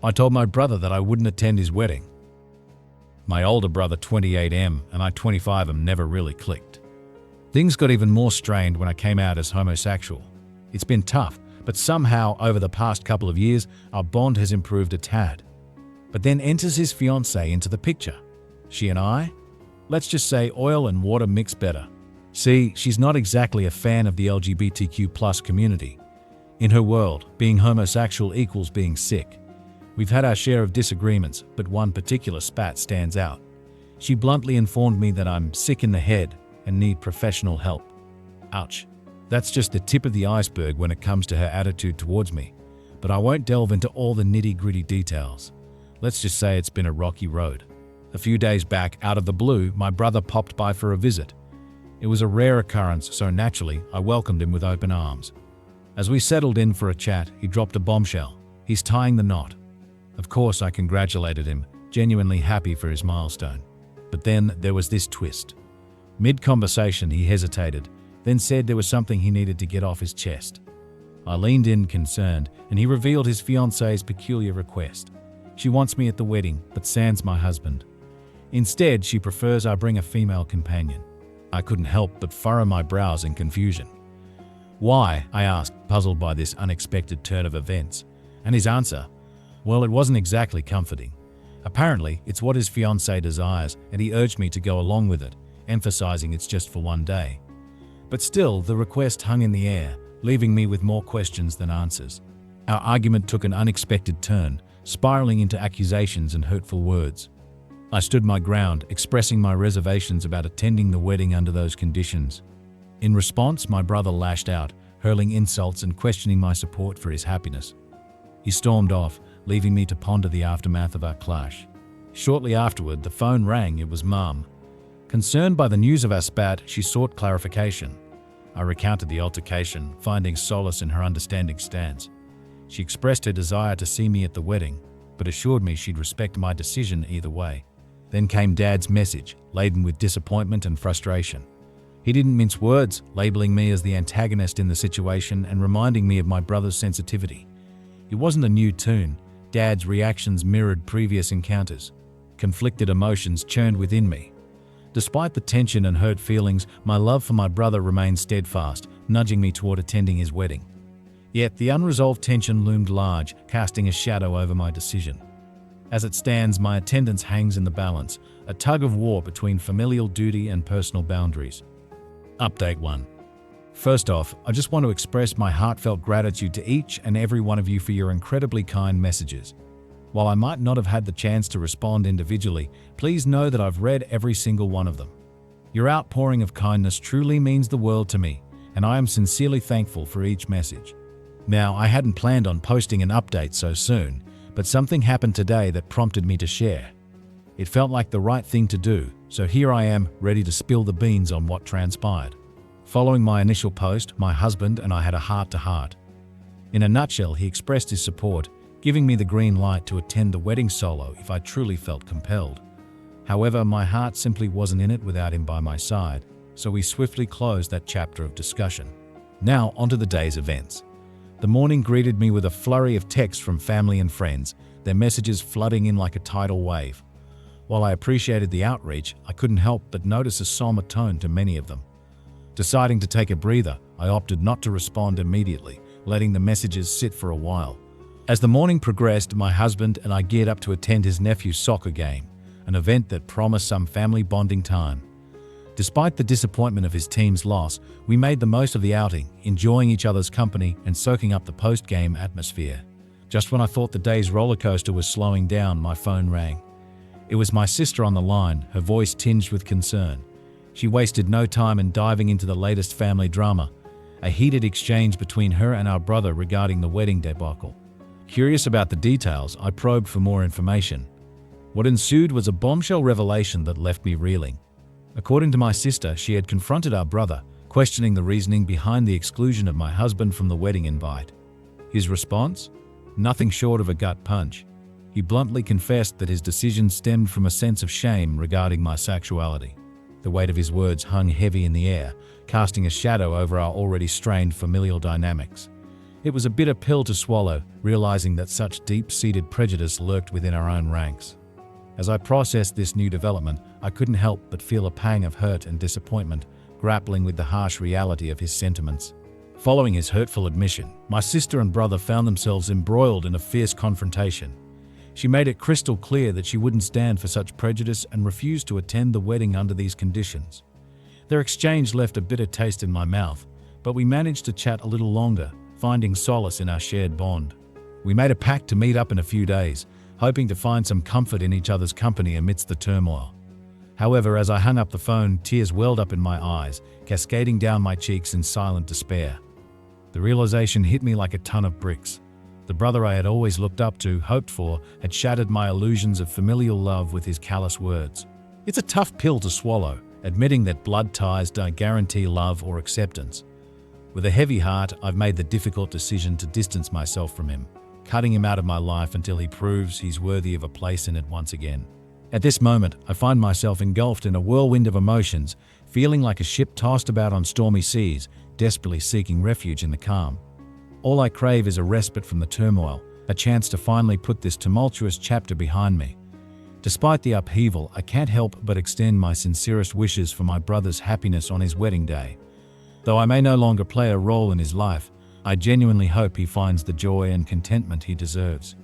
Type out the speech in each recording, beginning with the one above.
I told my brother that I wouldn't attend his wedding. My older brother 28M and I 25M never really clicked. Things got even more strained when I came out as homosexual. It's been tough, but somehow over the past couple of years, our bond has improved a tad. But then enters his fiancée into the picture. She and I? Let's just say oil and water mix better. See, she's not exactly a fan of the LGBTQ+ community. In her world, being homosexual equals being sick. We've had our share of disagreements, but one particular spat stands out. She bluntly informed me that I'm sick in the head and need professional help. Ouch. That's just the tip of the iceberg when it comes to her attitude towards me, but I won't delve into all the nitty-gritty details. Let's just say it's been a rocky road. A few days back, out of the blue, my brother popped by for a visit. It was a rare occurrence, so naturally, I welcomed him with open arms. As we settled in for a chat, he dropped a bombshell. He's tying the knot. Of course, I congratulated him, genuinely happy for his milestone. But then there was this twist. Mid-conversation, he hesitated, then said there was something he needed to get off his chest. I leaned in, concerned, and he revealed his fiancée's peculiar request. She wants me at the wedding, but sans my husband. Instead, she prefers I bring a female companion. I couldn't help but furrow my brows in confusion. Why? I asked, puzzled by this unexpected turn of events. And his answer? Well, it wasn't exactly comforting. Apparently, it's what his fiancée desires, and he urged me to go along with it, emphasizing it's just for one day. But still, the request hung in the air, leaving me with more questions than answers. Our argument took an unexpected turn, spiraling into accusations and hurtful words. I stood my ground, expressing my reservations about attending the wedding under those conditions. In response, my brother lashed out, hurling insults and questioning my support for his happiness. He stormed off, leaving me to ponder the aftermath of our clash. Shortly afterward, the phone rang. It was Mum. Concerned by the news of our spat, she sought clarification. I recounted the altercation, finding solace in her understanding stance. She expressed her desire to see me at the wedding, but assured me she'd respect my decision either way. Then came Dad's message, laden with disappointment and frustration. He didn't mince words, labeling me as the antagonist in the situation and reminding me of my brother's sensitivity. It wasn't a new tune. Dad's reactions mirrored previous encounters. Conflicted emotions churned within me. Despite the tension and hurt feelings, my love for my brother remained steadfast, nudging me toward attending his wedding. Yet the unresolved tension loomed large, casting a shadow over my decision. As it stands, my attendance hangs in the balance, a tug of war between familial duty and personal boundaries. Update 1. First off, I just want to express my heartfelt gratitude to each and every one of you for your incredibly kind messages. While I might not have had the chance to respond individually, please know that I've read every single one of them. Your outpouring of kindness truly means the world to me, and I am sincerely thankful for each message. Now, I hadn't planned on posting an update so soon, but something happened today that prompted me to share. It felt like the right thing to do, so here I am, ready to spill the beans on what transpired. Following my initial post, my husband and I had a heart-to-heart. In a nutshell, he expressed his support, giving me the green light to attend the wedding solo if I truly felt compelled. However, my heart simply wasn't in it without him by my side, so we swiftly closed that chapter of discussion. Now, onto the day's events. The morning greeted me with a flurry of texts from family and friends, their messages flooding in like a tidal wave. While I appreciated the outreach, I couldn't help but notice a somber tone to many of them. Deciding to take a breather, I opted not to respond immediately, letting the messages sit for a while. As the morning progressed, my husband and I geared up to attend his nephew's soccer game, an event that promised some family bonding time. Despite the disappointment of his team's loss, we made the most of the outing, enjoying each other's company and soaking up the post-game atmosphere. Just when I thought the day's roller coaster was slowing down, my phone rang. It was my sister on the line, her voice tinged with concern. She wasted no time in diving into the latest family drama, a heated exchange between her and our brother regarding the wedding debacle. Curious about the details, I probed for more information. What ensued was a bombshell revelation that left me reeling. According to my sister, she had confronted our brother, questioning the reasoning behind the exclusion of my husband from the wedding invite. His response? Nothing short of a gut punch. He bluntly confessed that his decision stemmed from a sense of shame regarding my sexuality. The weight of his words hung heavy in the air, casting a shadow over our already strained familial dynamics. It was a bitter pill to swallow, realizing that such deep-seated prejudice lurked within our own ranks. As I processed this new development, I couldn't help but feel a pang of hurt and disappointment, grappling with the harsh reality of his sentiments. Following his hurtful admission, my sister and brother found themselves embroiled in a fierce confrontation. She made it crystal clear that she wouldn't stand for such prejudice and refused to attend the wedding under these conditions. Their exchange left a bitter taste in my mouth, but we managed to chat a little longer, finding solace in our shared bond. We made a pact to meet up in a few days, hoping to find some comfort in each other's company amidst the turmoil. However, as I hung up the phone, tears welled up in my eyes, cascading down my cheeks in silent despair. The realization hit me like a ton of bricks. The brother I had always looked up to, hoped for, had shattered my illusions of familial love with his callous words. It's a tough pill to swallow, admitting that blood ties don't guarantee love or acceptance. With a heavy heart, I've made the difficult decision to distance myself from him, cutting him out of my life until he proves he's worthy of a place in it once again. At this moment, I find myself engulfed in a whirlwind of emotions, feeling like a ship tossed about on stormy seas, desperately seeking refuge in the calm. All I crave is a respite from the turmoil, a chance to finally put this tumultuous chapter behind me. Despite the upheaval, I can't help but extend my sincerest wishes for my brother's happiness on his wedding day. Though I may no longer play a role in his life, I genuinely hope he finds the joy and contentment he deserves.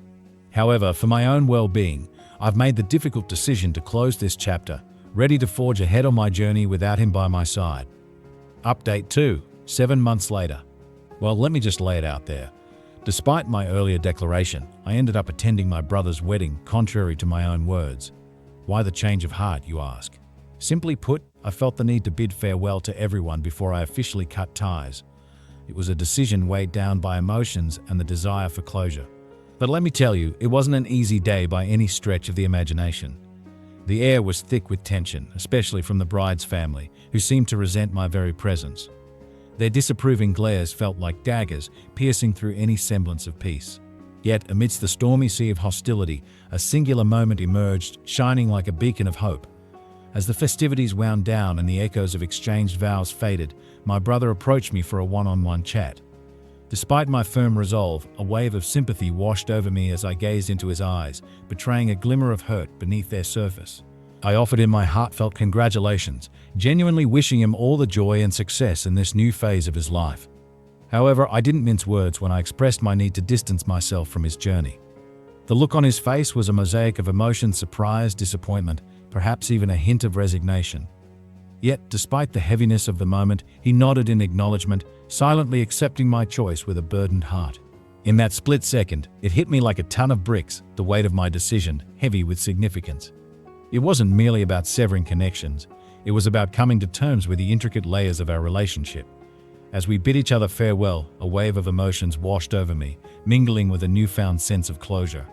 However, for my own well-being, I've made the difficult decision to close this chapter, ready to forge ahead on my journey without him by my side. Update 2, 7 months later. Well, let me just lay it out there. Despite my earlier declaration, I ended up attending my brother's wedding contrary to my own words. Why the change of heart, you ask? Simply put, I felt the need to bid farewell to everyone before I officially cut ties. It was a decision weighed down by emotions and the desire for closure. But let me tell you, it wasn't an easy day by any stretch of the imagination. The air was thick with tension, especially from the bride's family, who seemed to resent my very presence. Their disapproving glares felt like daggers, piercing through any semblance of peace. Yet, amidst the stormy sea of hostility, a singular moment emerged, shining like a beacon of hope. As the festivities wound down and the echoes of exchanged vows faded, my brother approached me for a one-on-one chat. Despite my firm resolve, a wave of sympathy washed over me as I gazed into his eyes, betraying a glimmer of hurt beneath their surface. I offered him my heartfelt congratulations, genuinely wishing him all the joy and success in this new phase of his life. However, I didn't mince words when I expressed my need to distance myself from his journey. The look on his face was a mosaic of emotions: surprise, disappointment, perhaps even a hint of resignation. Yet, despite the heaviness of the moment, he nodded in acknowledgement, silently accepting my choice with a burdened heart. In that split second, it hit me like a ton of bricks, the weight of my decision, heavy with significance. It wasn't merely about severing connections, it was about coming to terms with the intricate layers of our relationship. As we bid each other farewell, a wave of emotions washed over me, mingling with a newfound sense of closure.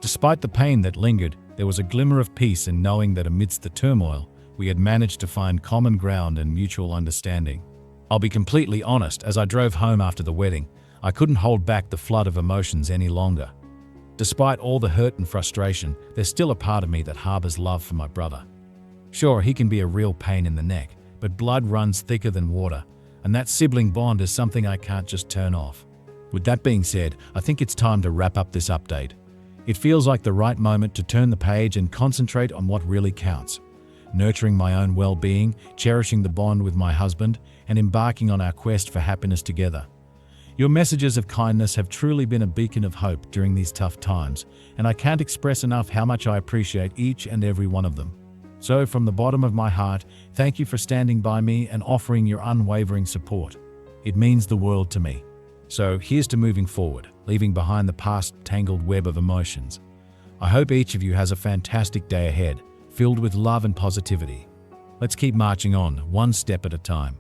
Despite the pain that lingered, there was a glimmer of peace in knowing that amidst the turmoil, we had managed to find common ground and mutual understanding. I'll be completely honest, as I drove home after the wedding, I couldn't hold back the flood of emotions any longer. Despite all the hurt and frustration, there's still a part of me that harbors love for my brother. Sure, he can be a real pain in the neck, but blood runs thicker than water, and that sibling bond is something I can't just turn off. With that being said, I think it's time to wrap up this update. It feels like the right moment to turn the page and concentrate on what really counts. Nurturing my own well-being, cherishing the bond with my husband, and embarking on our quest for happiness together. Your messages of kindness have truly been a beacon of hope during these tough times, and I can't express enough how much I appreciate each and every one of them. So, from the bottom of my heart, thank you for standing by me and offering your unwavering support. It means the world to me. So, here's to moving forward, leaving behind the past tangled web of emotions. I hope each of you has a fantastic day ahead, filled with love and positivity. Let's keep marching on, one step at a time.